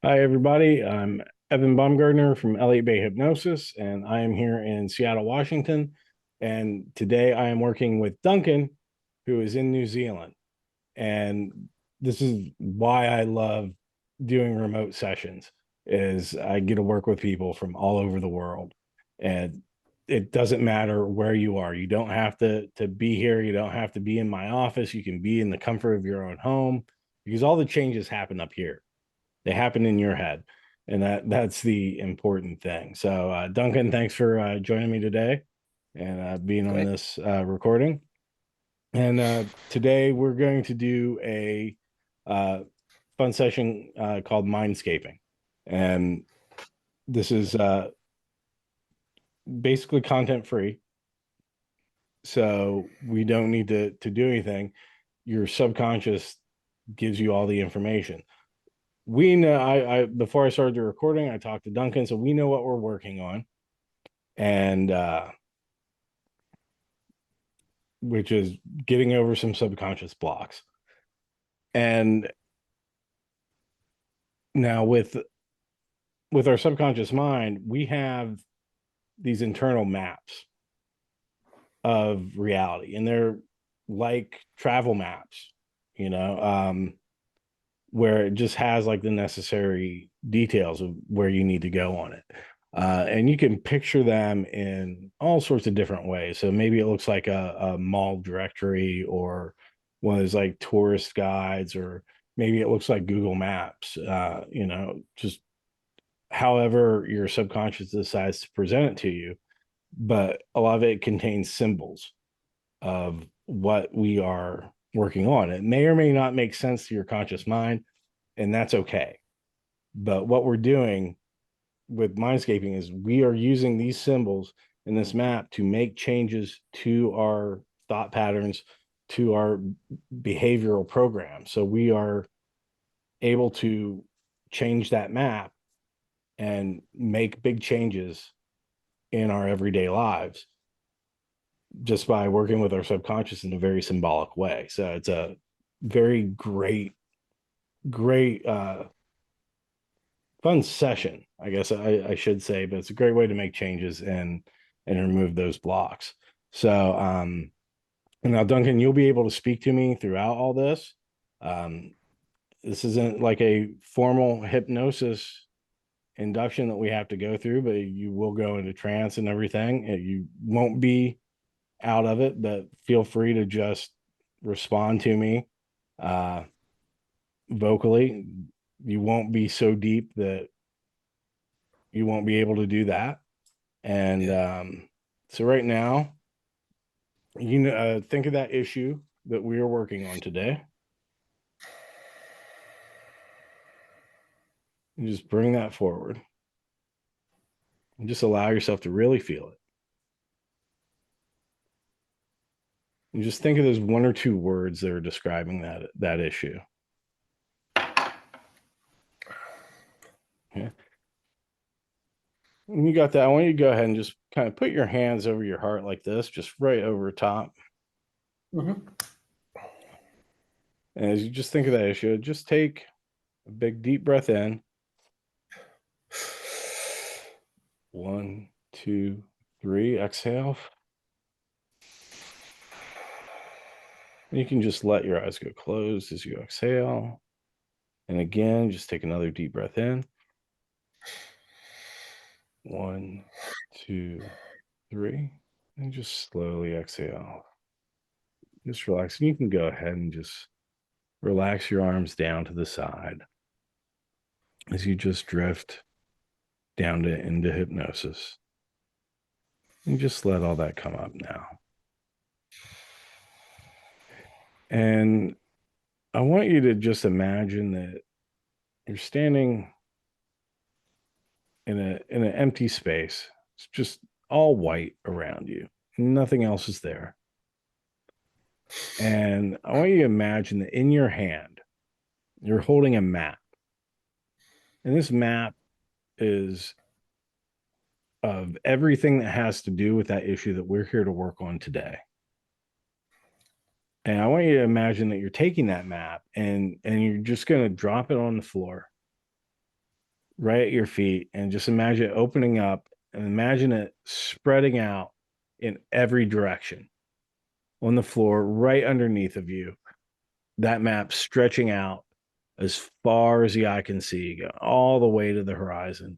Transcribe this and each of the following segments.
Hi, everybody. I'm Evan Baumgartner from Elliott Bay Hypnosis, and I am here in Seattle, Washington. And today I am working with Duncan, who is in New Zealand. And this is why I love doing remote sessions, is I get to work with people from all over the world. And it doesn't matter where you are. You don't have to be here. You don't have to be in my office. You can be in the comfort of your own home because all the changes happen up here. They happen in your head, and that's the important thing. So Duncan, thanks for joining me today and being on Great. this recording. And today we're going to do a uh, fun session called Mindscaping, and this is basically content free, so we don't need to do anything. Your subconscious gives you all the information. We know I before I started the recording, I talked to Duncan, so we know what we're working on, and which is getting over some subconscious blocks. And now with our subconscious mind, we have these internal maps of reality, and they're like travel maps, you know, where it just has like the necessary details of where you need to go on it. And you can picture them in all sorts of different ways. So maybe it looks like a mall directory or one of those like tourist guides, or maybe it looks like Google Maps, just however your subconscious decides to present it to you. But a lot of it contains symbols of what we are working on. It may or may not make sense to your conscious mind, and that's okay. But what we're doing with Mindscaping is we are using these symbols in this map to make changes to our thought patterns, to our behavioral program. So we are able to change that map and make big changes in our everyday lives just by working with our subconscious in a very symbolic way. So it's a very great fun session, I guess I should say, but it's a great way to make changes and remove those blocks. So and now Duncan, you'll be able to speak to me throughout all this. Um, this isn't like a formal hypnosis induction that we have to go through, but you will go into trance and everything. You won't be out of it, but feel free to just respond to me uh vocally. You won't be so deep that you won't be able to do that. And Yeah. so right now, think of that issue that we are working on today, and just bring that forward and just allow yourself to really feel it. And just think of those one or two words that are describing that issue. Yeah. When you got that, I want you to go ahead and just kind of put your hands over your heart like this, just right over top. hmm And as you just think of that issue, just take a big deep breath in. One, two, three. Exhale. And you can just let your eyes go closed as you exhale. And again, just take another deep breath in. One, two, three. And just slowly exhale. Just relax. And you can go ahead and just relax your arms down to the side as you just drift down to into hypnosis. And just let all that come up now. And I want you to just imagine that you're standing in an empty space. It's just all white around you. Nothing else is there. And I want you to imagine that in your hand, you're holding a map. And this map is of everything that has to do with that issue that we're here to work on today. And I want you to imagine that you're taking that map and you're just going to drop it on the floor. right at your feet, and just imagine it opening up and imagine it spreading out in every direction on the floor right underneath of you. That map stretching out as far as the eye can see, go all the way to the horizon.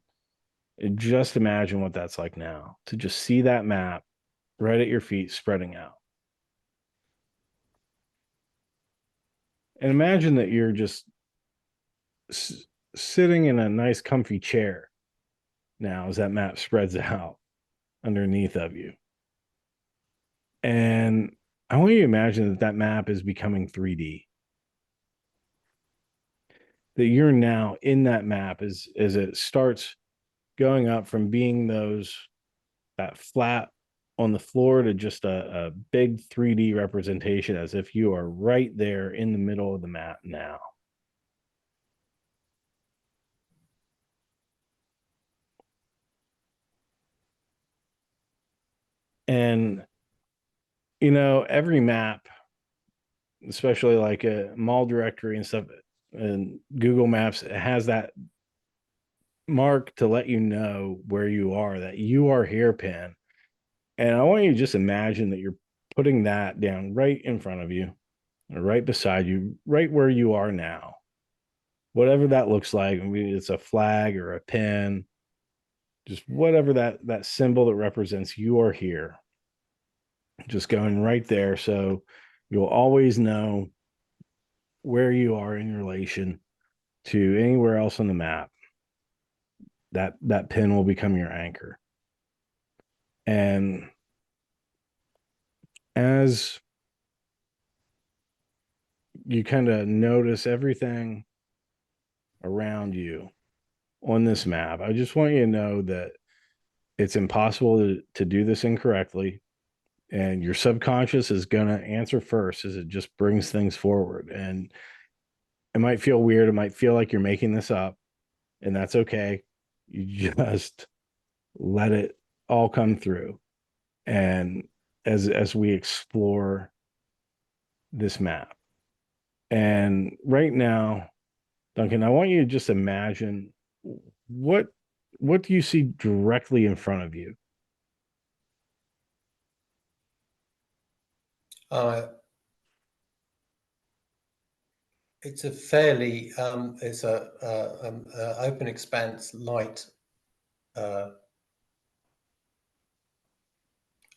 And just imagine what that's like now to just see that map right at your feet spreading out. And imagine that you're just sitting in a nice, comfy chair now as that map spreads out underneath of you. And I want you to imagine that that map is becoming 3D, that you're now in that map as it starts going up from being that flat on the floor to just a big 3D representation, as if you are right there in the middle of the map now. And, every map, especially like a mall directory and stuff, and Google Maps, it has that mark to let you know where you are, that you are here, pin. And I want you to just imagine that you're putting that down right in front of you, or right beside you, right where you are now. Whatever that looks like, maybe it's a flag or a pin, just whatever that symbol that represents you are here. Just going right there, so you'll always know where you are in relation to anywhere else on the map. That pin will become your anchor. And as you kind of notice everything around you on this map, I just want you to know that it's impossible to do this incorrectly. And your subconscious is going to answer first, as it just brings things forward. And it might feel weird. It might feel like you're making this up, and that's okay. You just let it all come through. And as we explore this map, and right now, Duncan, I want you to just imagine what what do you see directly in front of you? Uh, it's a fairly it's a open expanse, light, uh,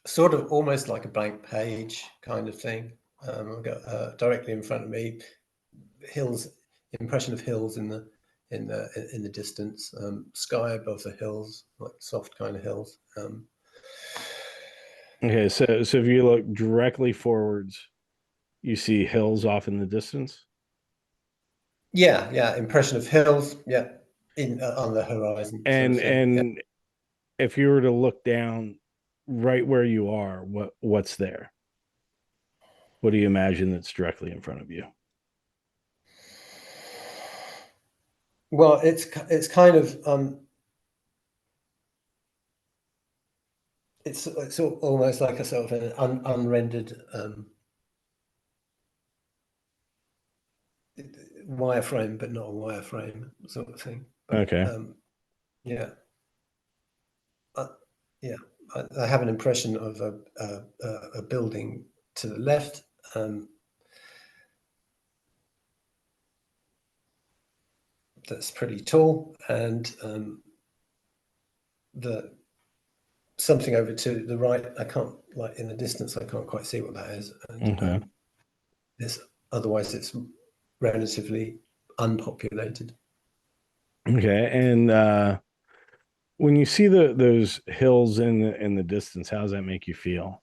sort of almost like a blank page kind of thing. I've got directly in front of me hills, impression of hills in the distance, sky above the hills, like soft kind of hills. Okay, so if you look directly forwards, you see hills off in the distance. Yeah, impression of hills. Yeah, in on the horizon, sort And of thing. Yeah. and if you were to look down right where you are, what's there? What do you imagine that's directly in front of you? Well, it's kind of it's almost like a sort of an unrendered wireframe, but not a wireframe sort of thing. But Okay. yeah, uh, yeah, I have an impression of a building to the left. That's pretty tall, and the something over to the right. I can't, like in the distance, I can't quite see what that is, and Okay. this otherwise it's relatively unpopulated. Okay. And when you see those hills in the distance, how does that make you feel?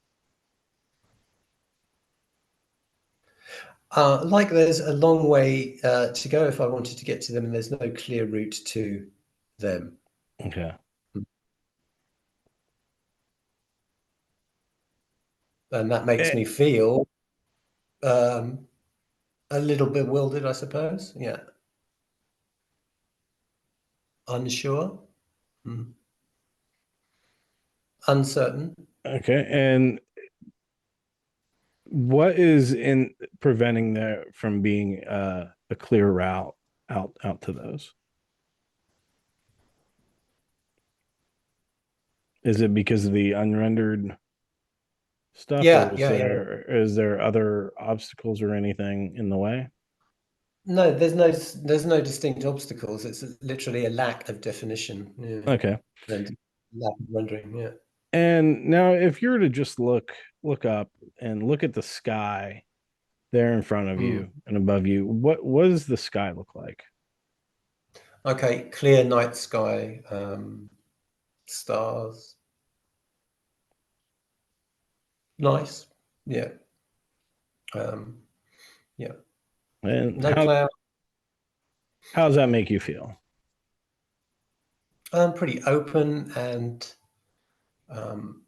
Like there's a long way to go if I wanted to get to them, and there's no clear route to them. Okay. And that makes Eh, me feel um, a little bewildered, I suppose. Yeah, unsure, mm. Uncertain. Okay. And what is in preventing there from being a clear route out to those? Is it because of the unrendered stuff, or Yeah, yeah, yeah. is there other obstacles or anything in the way? No, there's no distinct obstacles. It's literally a lack of definition. Yeah, Okay. and lack of rendering. Yeah. And now if you were to just look up and look at the sky there in front of Mm. you and above you, what does the sky look like? Okay, clear night sky, stars, nice. Yeah, um, yeah. And No cloud. how does that make you feel? Pretty open and um,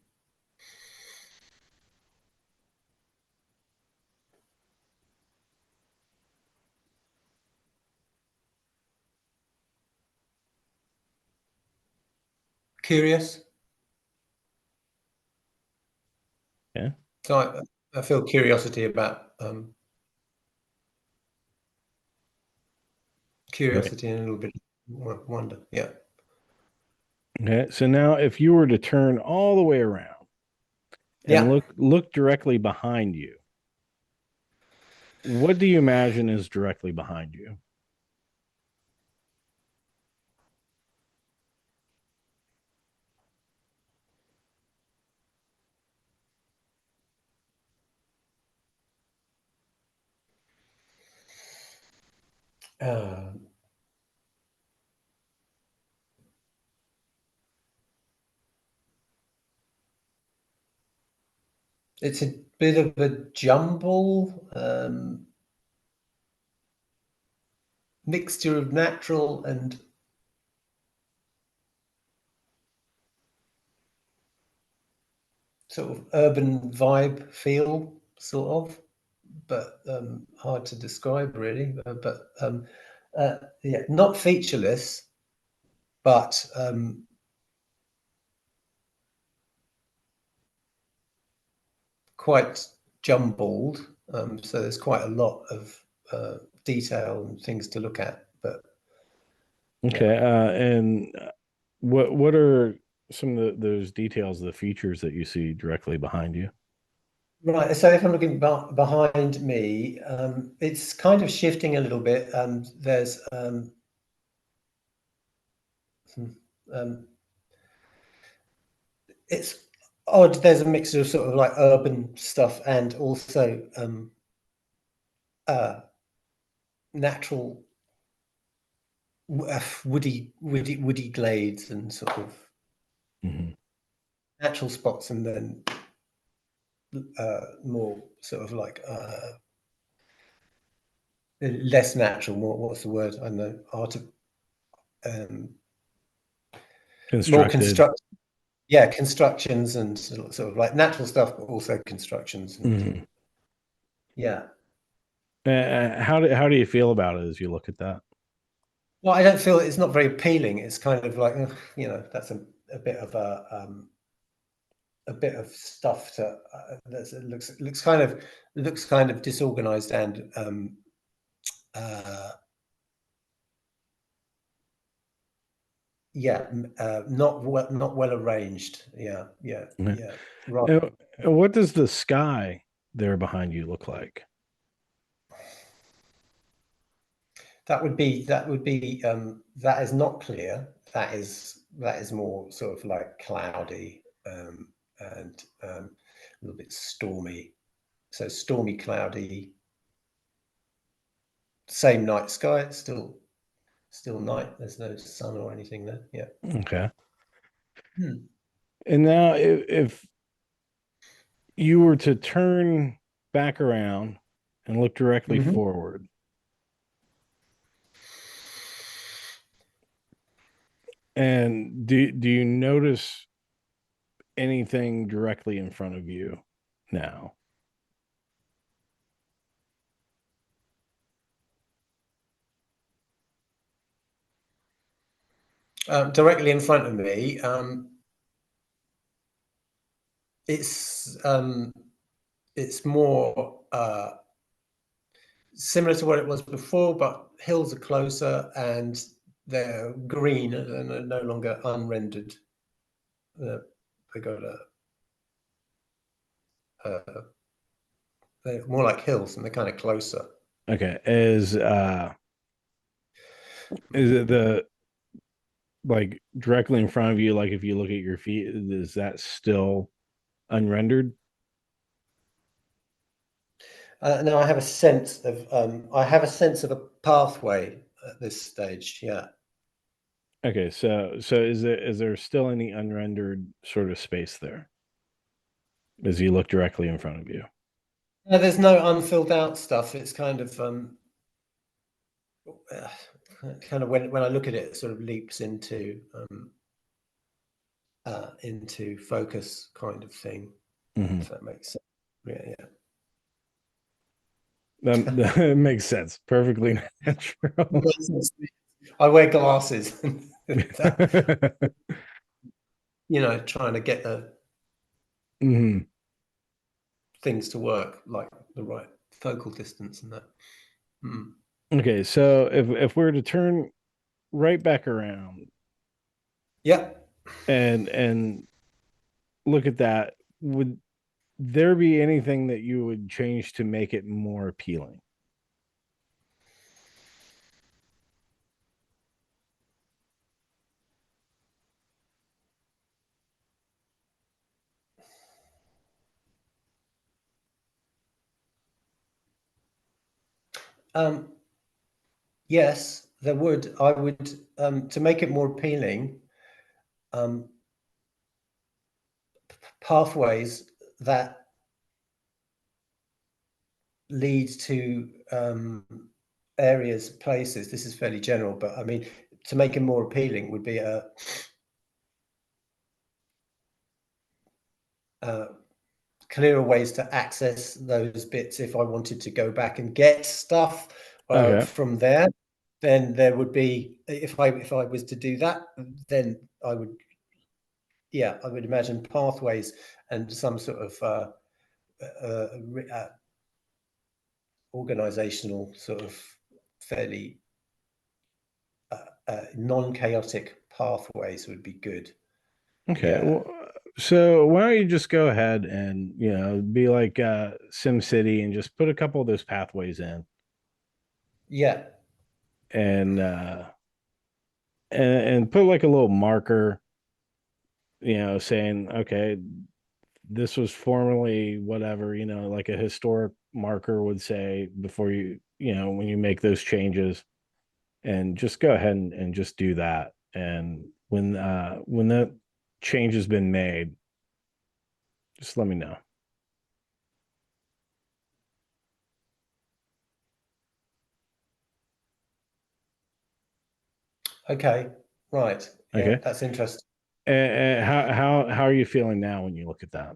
curious. Yeah. So I feel curiosity about Okay. curiosity and a little bit of wonder. Yeah. Okay. So now if you were to turn all the way around and Yeah. look directly behind you, what do you imagine is directly behind you? Uh, it's a bit of a jumble, mixture of natural and sort of urban vibe feel, sort of, but hard to describe really. Yeah, not featureless, but quite jumbled. So there's quite a lot of detail and things to look at. But yeah, Okay. And what are some of those details, the features that you see directly behind you? right. So if I'm looking behind me, it's kind of shifting a little bit. There's hmm, um, it's odd. There's a mixture of sort of like urban stuff and also uh, natural woody glades and sort of Mhm. natural spots, and then more sort of like less natural. More, what's the word? I don't know. Um, more Constructed. construct. Yeah, constructions and sort of like natural stuff, but also constructions and Mhm. yeah. How do you feel about it as you look at that? Well, I don't feel it's not very appealing. It's kind of like that's a bit of a bit of stuff to it looks kind of disorganized and uh, yeah, not well arranged. Yeah, yeah, Mhm. yeah. Right. And what does the sky there behind you look like? That is not clear. That is more sort of like cloudy and a little bit stormy. So stormy, cloudy, same night sky. It's still night. There's no sun or anything there. Yeah. Okay. Hmm. And now if you were to turn back around and look directly Mhm. forward, and do you notice anything directly in front of you now? Directly in front of me, it's more similar to what it was before, but hills are closer and they're green and are no longer unrendered. they're more like hills and they're kind of closer. Okay. Is it the like directly in front of you, like if you look at your feet, is that still unrendered? No, I have a sense of a pathway at this stage. Yeah. Okay, so is there still any unrendered sort of space there as you look directly in front of you? No, there's no unfilled out stuff. It's kind of when I look at it, it sort of leaps into focus kind of thing. Mm-hmm. If that makes sense. Yeah, That makes sense. Perfectly natural. yeah. I wear glasses. That, trying to get the Hmm. things to work, like the right focal distance and that. Mm. Okay, so if we're to turn right back around Yeah. and look at that, would there be anything that you would change to make it more appealing? Um, yes, there would. I would to make it more appealing. Um, Pathways that lead to areas, places. This is fairly general, but I mean, to make it more appealing would be clearer ways to access those bits. If I wanted to go back and get stuff Okay. from there, then there would be. If I was to do that, then I would. Yeah, I would imagine pathways and some sort of organizational sort of fairly non-chaotic pathways would be good. Okay. Yeah. Well, so why don't you just go ahead and, be like Sim City and just put a couple of those pathways in Yeah. and and put like a little marker, saying, okay, this was formerly whatever, like a historic marker would say before when you make those changes, and just go ahead and just do that. And when that change has been made, just let me know. Okay. Right. Yeah, Okay. that's interesting. And how are you feeling now when you look at that?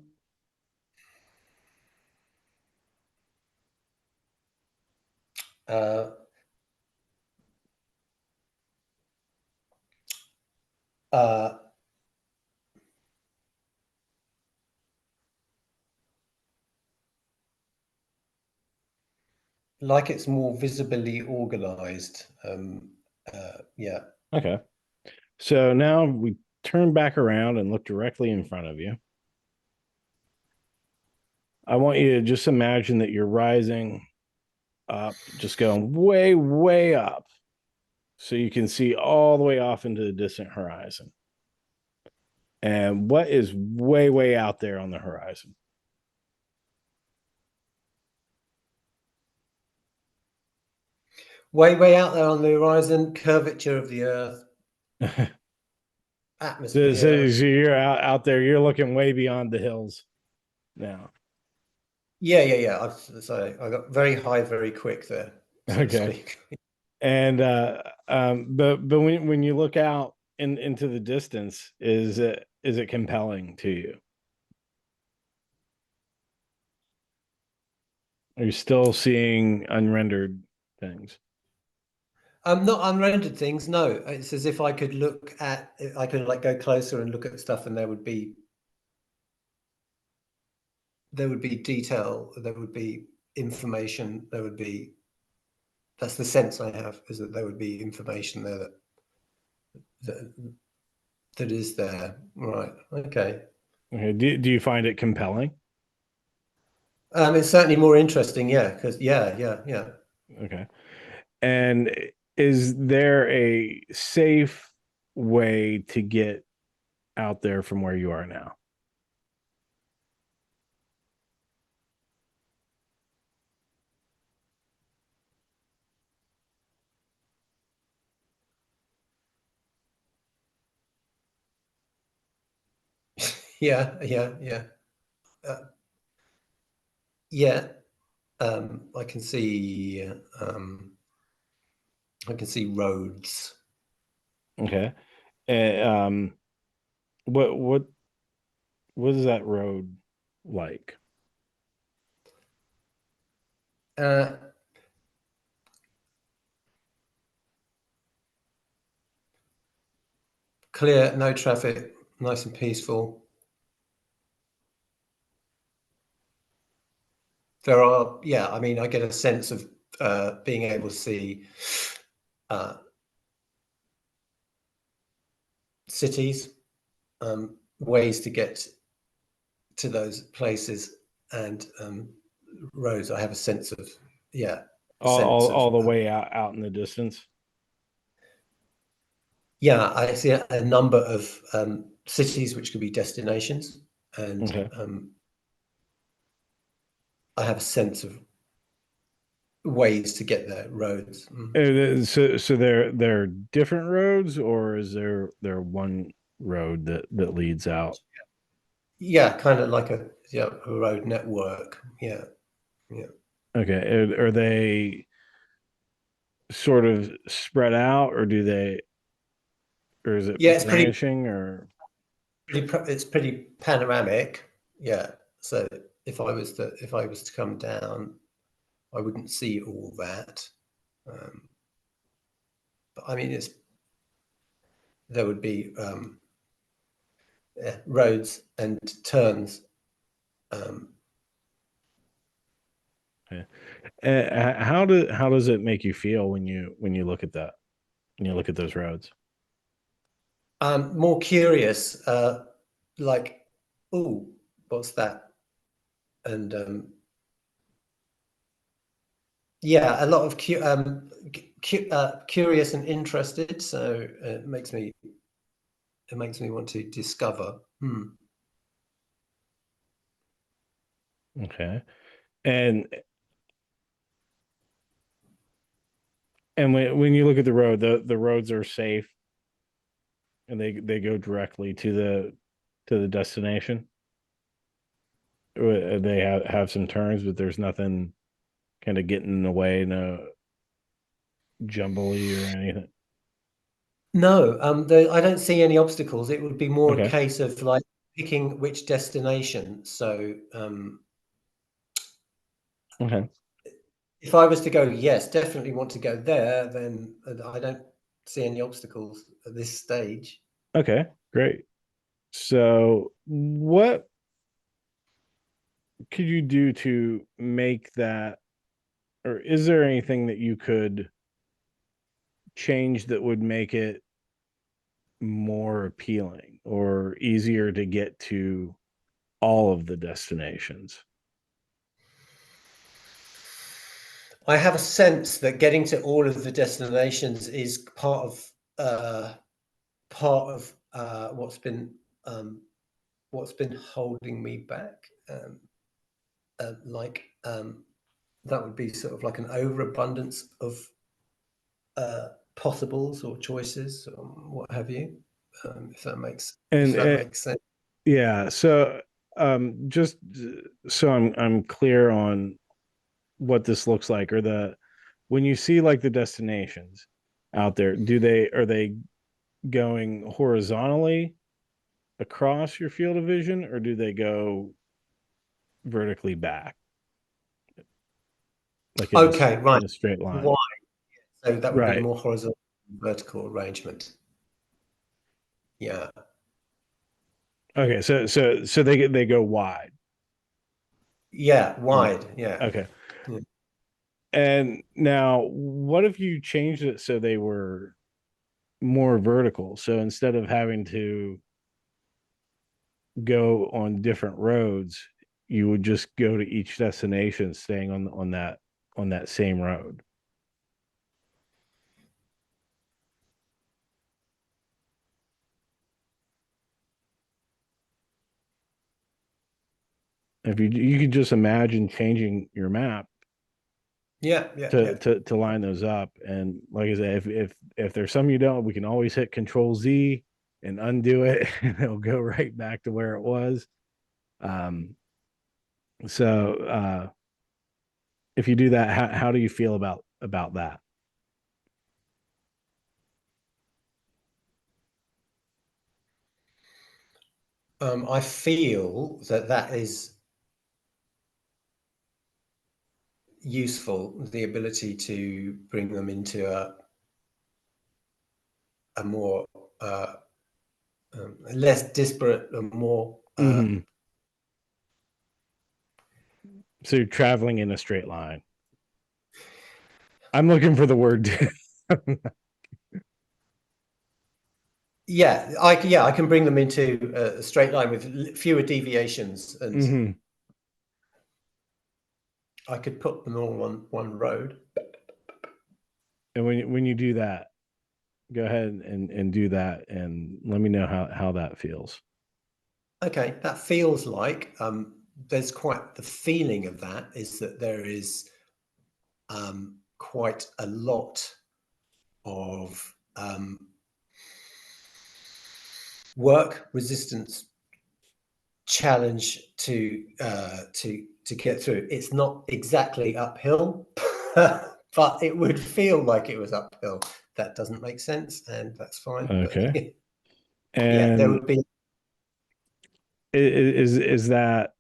Uh, uh, like it's more visibly organized. Yeah. Okay. So now we turn back around and look directly in front of you. I want you to just imagine that you're rising up, just going way, way up, so you can see all the way off into the distant horizon. And what is way, way out there on the horizon? Way, way out there on the horizon, curvature of the Earth, So atmosphere. you're out there, you're looking way beyond the hills now. Yeah, yeah, yeah. Sorry, I got very high, very quick there, so to Okay. speak. And but when you look out into the distance, is it compelling to you? Are you still seeing unrendered things? Not unrendered things. No, it's as if I could like go closer and look at stuff, and there would be detail, there would be information, there would be. That's the sense I have, is that there would be information there that that is there. Right. Okay. Okay. Do you find it compelling? It's certainly more interesting, yeah, because yeah. Okay. And is there a safe way to get out there from where you are now? Yeah. Uh, yeah, I can see roads. Okay. And, what what is that road like? Uh, Clear, no traffic, nice and peaceful. There are, yeah, I mean, I get a sense of being able to see uh, cities, ways to get to those places, and roads. I have a sense of, yeah, All the way out in the distance. yeah. I see a number of cities which could be destinations, and Okay. I have a sense of ways to get there, roads. So they're different roads, or is there one road that leads out? Yeah, kind of like a road network. Yeah. Okay. Are they sort of spread out, or do they, or is it Yeah, branching, or it's pretty panoramic. Yeah. So if I was to come down, I wouldn't see all that. Um, but I mean, there would be roads and turns. Um, yeah. How does it make you feel when you look at that, when you look at those roads? More curious, like, oh, what's that? And yeah, a lot of curious and interested. So it makes me want to discover. Okay. And when you look at the road, the roads are safe, and they go directly to the destination. They have some turns, but there's nothing kind of getting in the way, no jumbly or anything. No, I don't see any obstacles. It would be more a Okay. case of like picking which destination. So Okay. if I was to go, yes, definitely want to go there, then I don't see any obstacles at this stage. Okay. Great. So, what could you do to make that, or is there anything that you could change that would make it more appealing or easier to get to all of the destinations? I have a sense that getting to all of the destinations is part of um, what's been holding me back. Like that would be sort of like an overabundance of uh, possibles or choices or what have you. If And that makes sense. yeah, so just so I'm clear on what this looks like, or the when you see like the destinations out there, do they are they going horizontally across your field of vision, or do they go vertically back, like Okay, right. in a straight line? Why? So that would be Right. more horizontal, vertical arrangement. Yeah. Okay. So they go wide. Yeah. Right. Wide. Yeah. Okay. Yeah. And now, what if you changed it so they were more vertical? So instead of having to go on different roads, you would just go to each destination staying on that same road. If you could just imagine changing your map Yeah, yeah, yeah. to line those up. And like I said, if there's some you don't, we can always hit Control Z and undo it, and it'll go right back to where it was. Um, so if you do that, how do you feel about that? I feel that that is useful, the ability to bring them into a more less disparate and more Mm-hmm. So you're traveling in a straight line. I'm looking for the word. I can bring them into a straight line with fewer deviations, and Mm-hmm. I could put them all on one road. And when you do that, go ahead and do that, and let me know how that feels. Okay, that feels like there's quite the feeling of that is that there is quite a lot of work, resistance, challenge to get through. It's not exactly uphill, but it would feel like it was uphill. That doesn't make sense, and that's fine. But Okay. yeah, there And would be. is that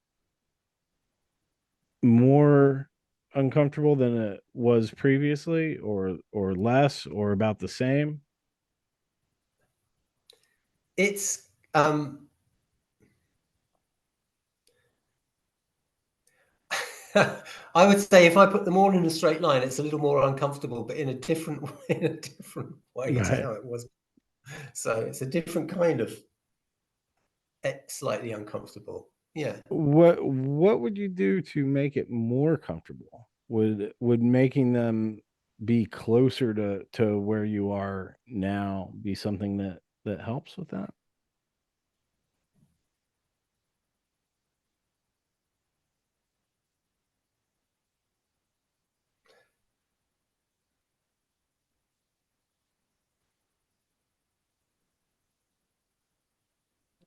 more uncomfortable than it was previously, or less, or about the same? It's I would say if I put them all in a straight line, it's a little more uncomfortable, but in a different way, in a different way to Right. how it was. So it's a different kind of slightly uncomfortable. Yeah. What would you do to make it more comfortable? Would making them be closer to where you are now be something that helps with that?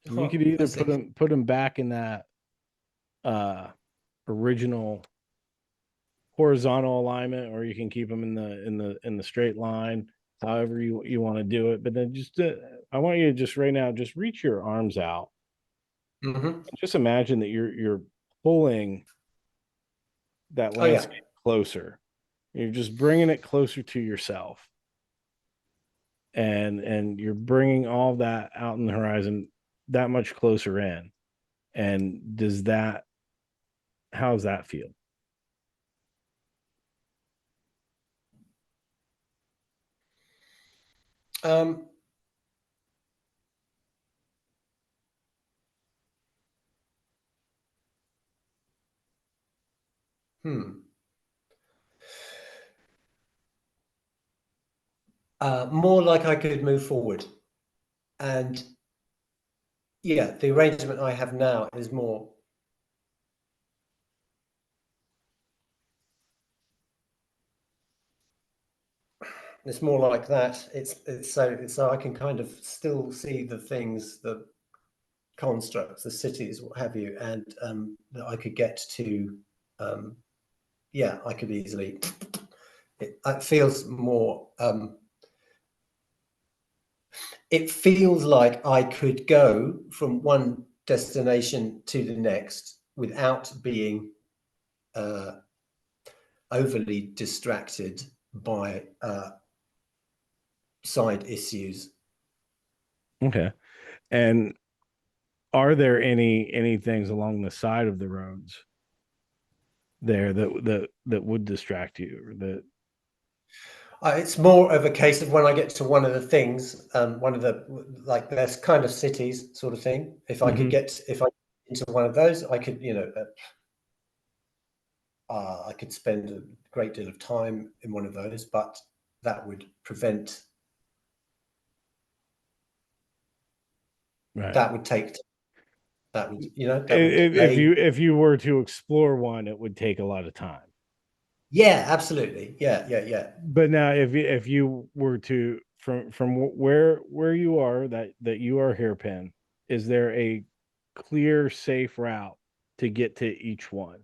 You could Oh, I either see. put them back in that uh original horizontal alignment, or you can keep them in the straight line, however you want to do it. But then just I want you to just right now just reach your arms out Hmm. and just imagine that you're pulling that Oh yeah. landscape closer. You're just bringing it closer to yourself, and you're bringing all of that out in the horizon that much closer in. And does that how does that feel? Um, hmm. More like I could move forward, and yeah, the arrangement I have now is more. It's more like that. It's so I can kind of still see the things, the constructs, the cities, what have you, and that I could get to. Um, yeah, I could easily. It feels more. It feels like I could go from one destination to the next without being uh, overly distracted by side issues. Okay. And are there any things along the side of the roads there that would distract you, or that It's more of a case of when I get to one of the things, one of the like there's kind of cities sort of thing. If I into one of those, I could, I could spend a great deal of time in one of those, but that would prevent, Right. that would take, that would, that would If delay. you were to explore one, it would take a lot of time. Yeah, absolutely. Yeah, yeah, yeah. But now, if you were to from where you are, that you are hairpin, is there a clear, safe route to get to each one?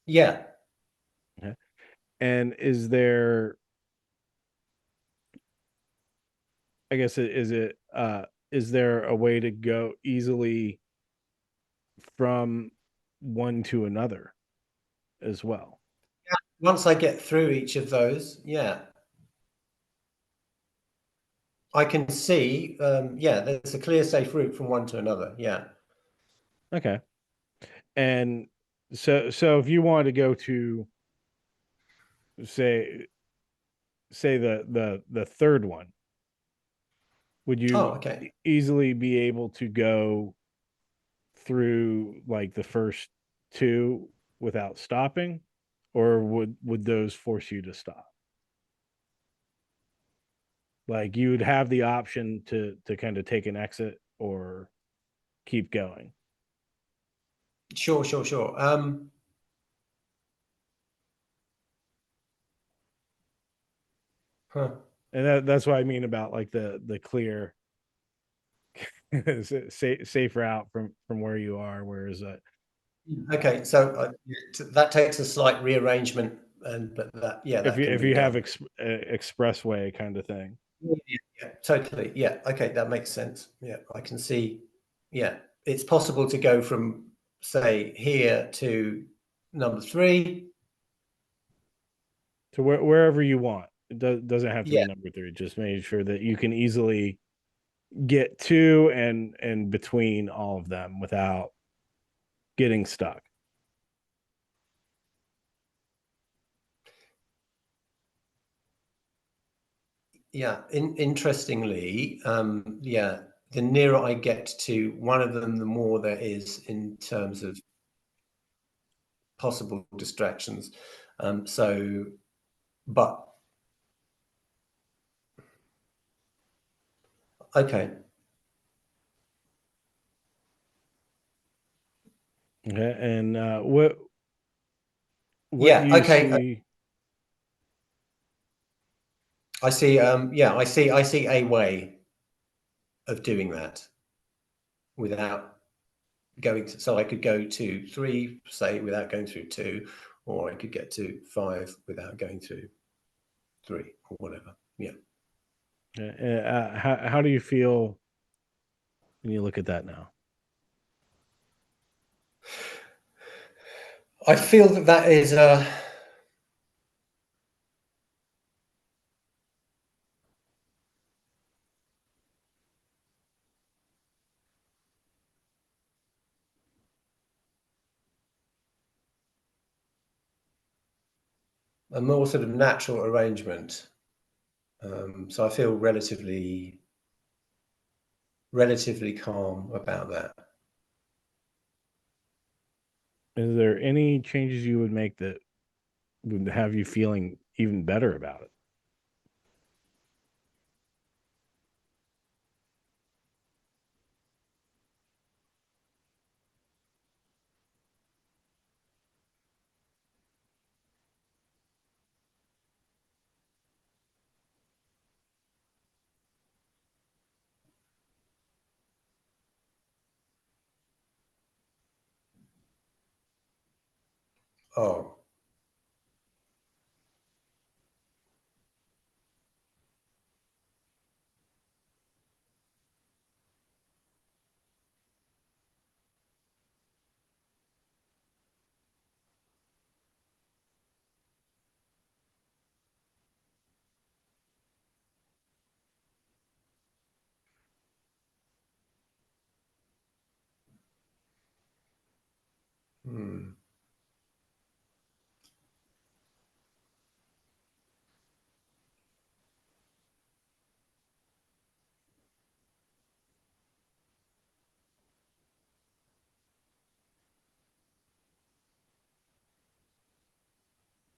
Yeah. Okay. And is there, I guess, is there a way to go easily from one to another as well? Once I get through each of those, yeah, I can see, yeah, there's a clear, safe route from one to another. Yeah. Okay. And so if you wanted to go to, say the third one, would Oh, you okay. easily be able to go through like the first two without stopping, or would those force you to stop? Like you would have the option to kind of take an exit or keep going. Sure, sure, sure. Huh. And that's what I mean about like the clear safe route from where you are, whereas Okay, so that takes a slight rearrangement, and but that, yeah, that can if be you have done. expressway kind of thing. Yeah, yeah, totally. Yeah. Okay, that makes sense. Yeah, I can see. Yeah, it's possible to go from, say, here to number three. To wherever you want. It doesn't have to be Yeah, number three. Just making sure that you can easily get to and between all of them without getting stuck. yeah. Interestingly, yeah, the nearer I get to one of them, the more there is in terms of possible distractions. So, but okay. Okay, and what do Yeah, you okay. see? I see. Yeah, I see a way of doing that without going to, so I could go to three, say, without going through two, or I could get to five without going through three or whatever. Yeah. How do you feel when you look at that now? I feel that that is a more sort of natural arrangement. So I feel relatively calm about that. Is there any changes you would make that would have you feeling even better about it? Oh, Hmm.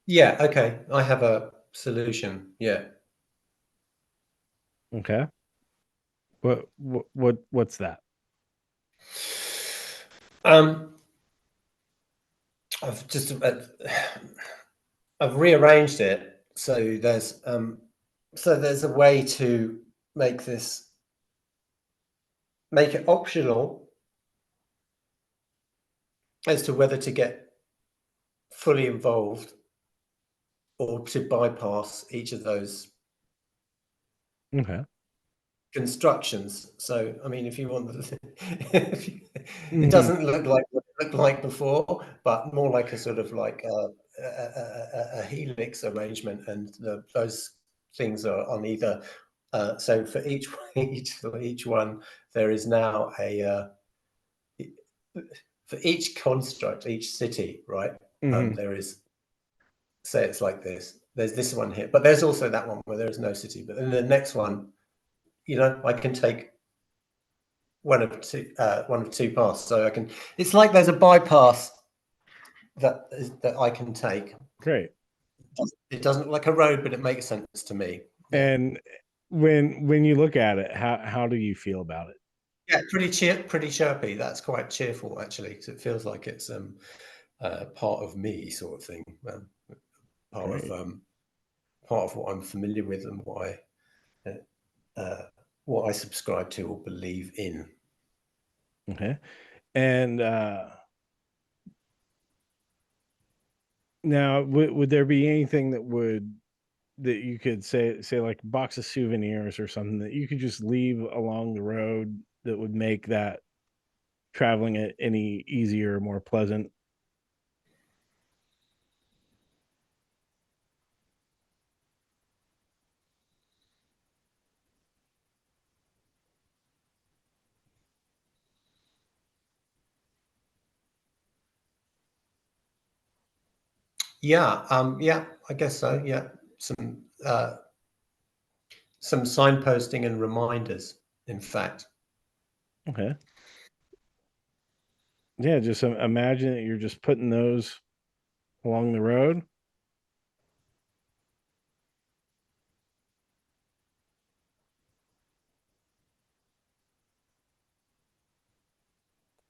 Yeah, okay. I have a solution. Yeah. Okay. What's that? Um, I've just I've rearranged it so there's a way to make this make it optional as to whether to get fully involved or to bypass each of those Okay. constructions. So, I mean, if you want, it Hmm. doesn't look like what it looked like before, but more like a sort of like a helix arrangement, and those things are on either. So for each one, there is now for each construct, each city, right? Hmm. There is, say it's like this. There's this one here, but there's also that one where there is no city. But then the next one, I can take one of two paths. So I can. It's like there's a bypass that I can take. Great. It doesn't look like a road, but it makes sense to me. Yeah, And when you look at it, how do you feel about it? yeah, pretty chirpy. That's quite cheerful actually, because it feels like it's part of me, sort of thing. Part of Great. part of what I'm familiar with and what I subscribe to or believe in. Okay. And now, would there be anything that you could say like a box of souvenirs or something that you could just leave along the road that would make that traveling it any easier, more pleasant? Yeah, yeah, I guess so. Yeah, some signposting and reminders. In fact, Okay. Yeah, just imagine that you're just putting those along the road,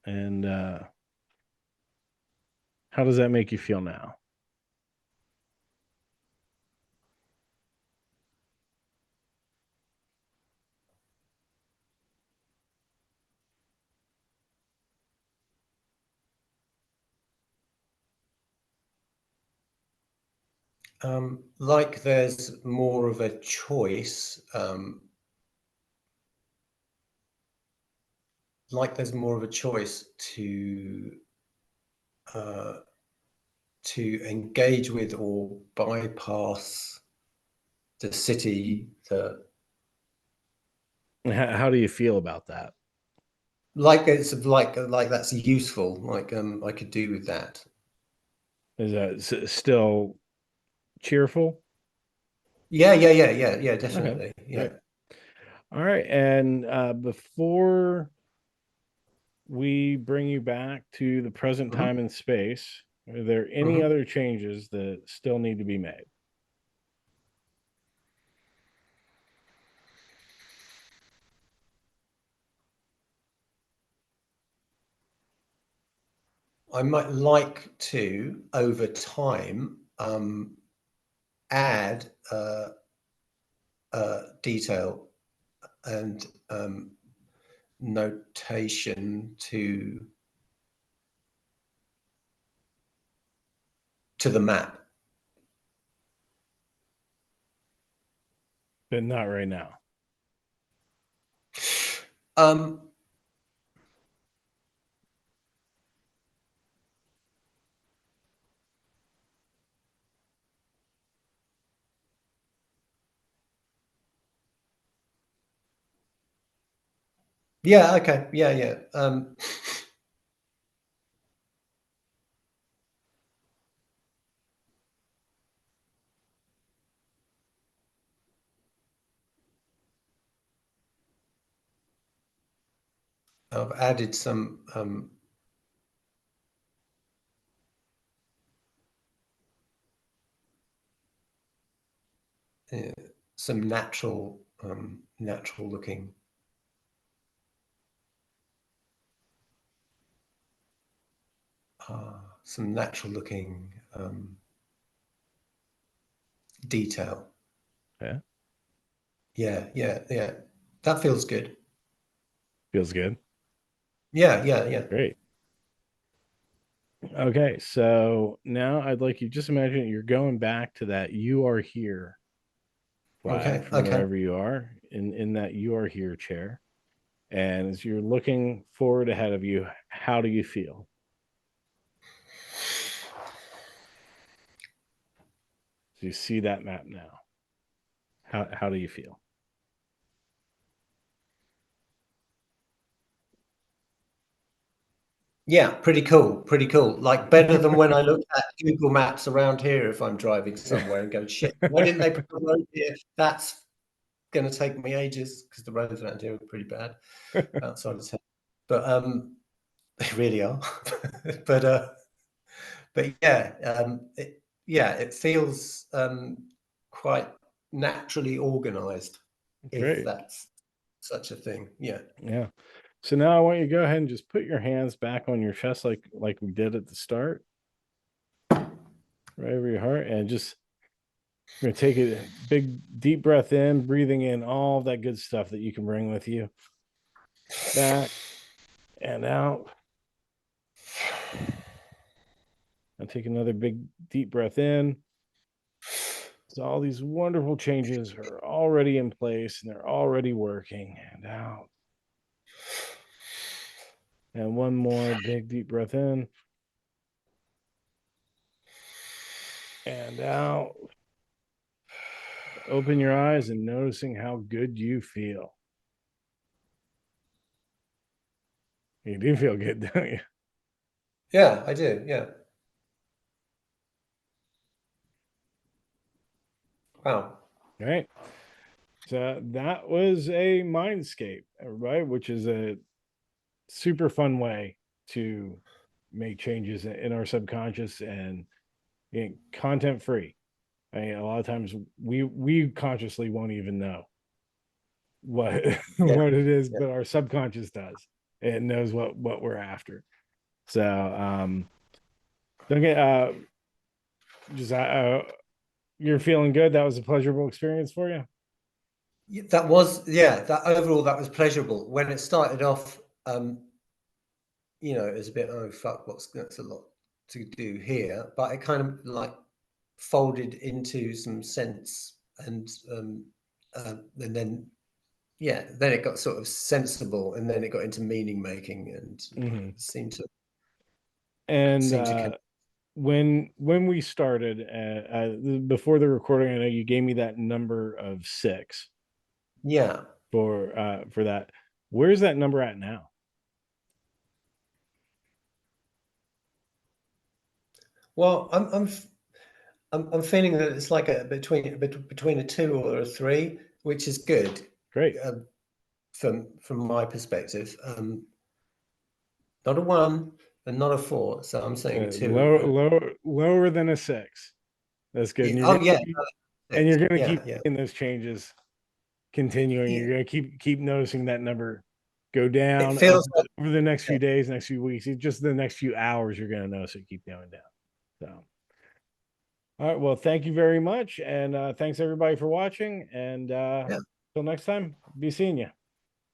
and how does that make you feel now? like there's more of a choice. Like there's more of a choice uh, to engage with or bypass the city. How do you feel about that? Like it's like that's useful. Like I could do with that. Is that still cheerful? Yeah. Okay, Definitely. Yeah. great. All right, and before we bring you back to the present Mhm, time and space, are there any mhm. other changes that still need to be made? I might like to, over time, add detail and notation to the map. But not right now. Um, yeah, okay, yeah. I've added some natural looking detail. Yeah. Yeah. That feels good. Feels good. Yeah. Great. Okay, so now I'd like you just imagine you're going back to that "you are here" flag from Okay. wherever you are in that "you are here" chair. And as you're looking forward ahead of you, how do you feel? Do you see that map now? How do you feel? Yeah, pretty cool. Like better than when I look at Google Maps around here if I'm driving somewhere and go, shit, why didn't they put a road here? That's going to take me ages because the roads around here are pretty bad outside of town. But they really are. but it feels quite naturally organized, if Great. that's such a thing. Yeah. Yeah. So now I want you to go ahead and just put your hands back on your chest like we did at the start, right over your heart, and just we're gonna take a big deep breath in, breathing in all that good stuff that you can bring with you. Back and out. And take another big deep breath in. So all these wonderful changes are already in place and they're already working. And out. And one more big deep breath in. And out. Open your eyes and noticing how good you feel. You do feel good, don't you? Yeah, I do. Yeah. Wow. All right. So that was a Mindscape, everybody, which is a super fun way to make changes in our subconscious and content free. I mean, a lot of times we consciously won't even know what Yeah. what it is, Yeah. but our subconscious does. It knows what we're after. So don't get just you're feeling good. That was a pleasurable experience for you. That was, yeah, that overall, that was pleasurable. When it started off, it was a bit, oh fuck, that's a lot to do here, but it kind of like folded into some sense, and then then it got sort of sensible, and then it got into meaning making, and Mhm. seemed to And connect. when we started before the recording, I know you gave me that number of 6 Yeah. for that. Where's that number at now? Well, I'm feeling that it's like between a 2 or a 3, which is good. Great. From my perspective, not a 1 and not a 4, so I'm saying a 2. Lower than a 6. That's good. Yeah, And you're oh gonna yeah, keep, and you're 6. gonna keep Yeah. making those changes, continuing. Yeah. You're gonna keep noticing that number go It down feels like, over the next yeah, few days, next few weeks. It's just the next few hours you're gonna notice it keep going down. So all right. Well, thank you very much. And thanks everybody for watching. And yeah. till next time, be seeing you.